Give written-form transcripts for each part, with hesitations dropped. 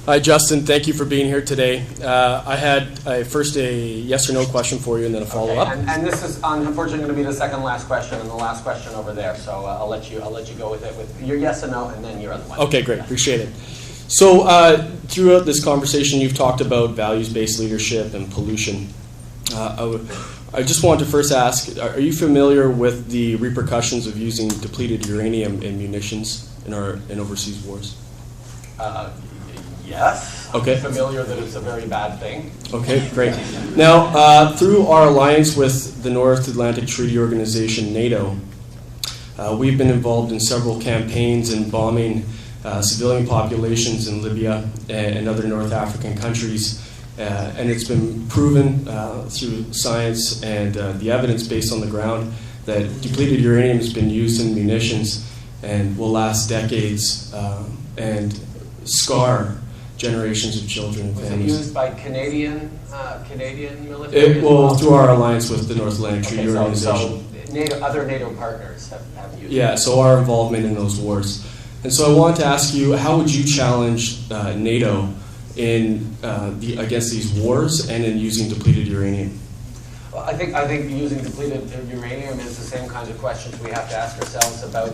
Hi, Justin. Thank you for being here today. I had first a yes or no question for you, and then a follow-up. Okay. And this is unfortunately going to be the second last question, and the last question over there. So I'll let you go with it with your yes and no, and then your other one. Okay, great. Appreciate it. So throughout this conversation, you've talked about values-based leadership and pollution. I just wanted to first ask: are you familiar with the repercussions of using depleted uranium in munitions in overseas wars? Yes. Okay. I'm familiar that it's a very bad thing. Okay, great. Now, through our alliance with the North Atlantic Treaty Organization, NATO, we've been involved in several campaigns in bombing civilian populations in Libya and other North African countries. And it's been proven through science and the evidence based on the ground that depleted uranium has been used in munitions and will last decades and scar generations of children and families. Was it used by Canadian military? Through our alliance with the North Atlantic Treaty Organization. So other NATO partners have used it. Yeah, so our involvement in those wars. And so I wanted to ask you, how would you challenge NATO in against these wars and in using depleted uranium? Well, I think using depleted uranium is the same kinds of questions we have to ask ourselves about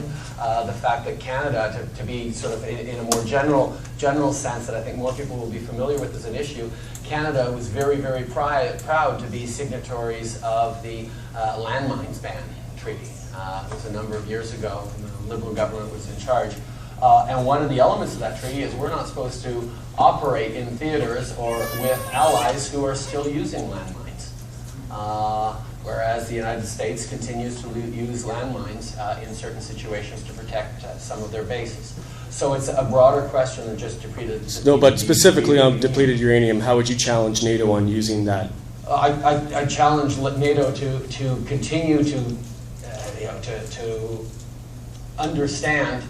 the fact that Canada, to be sort of in a more general sense that I think more people will be familiar with as an issue, Canada was very, very proud to be signatories of the landmines ban treaty. It was a number of years ago when the Liberal government was in charge. And one of the elements of that treaty is we're not supposed to operate in theaters or with allies who are still using landmines. Whereas the United States continues to use landmines in certain situations to protect some of their bases. So it's a broader question than just depleted. No, but specifically on depleted uranium, how would you challenge NATO on using that? I challenge NATO to continue to understand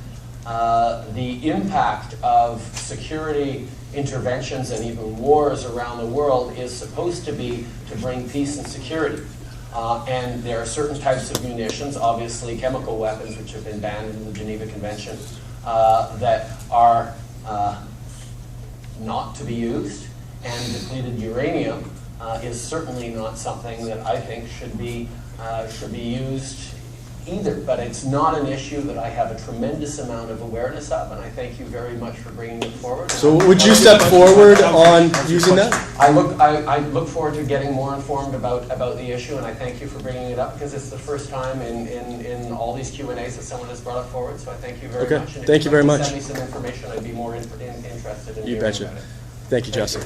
the impact of security interventions and even wars around the world is supposed to be to bring peace and security. And there are certain types of munitions, obviously chemical weapons, which have been banned in the Geneva Convention, that are not to be used. And depleted uranium is certainly not something that I think should be used either, but it's not an issue that I have a tremendous amount of awareness of, and I thank you very much for bringing it forward. So would you step forward on using that? I look forward to getting more informed about the issue, and I thank you for bringing it up because it's the first time in all these Q&As that someone has brought it forward, so I thank you very much. And thank you very much. Send me some information, I'd be more interested in You hearing betcha. about it. Thank you, Justin.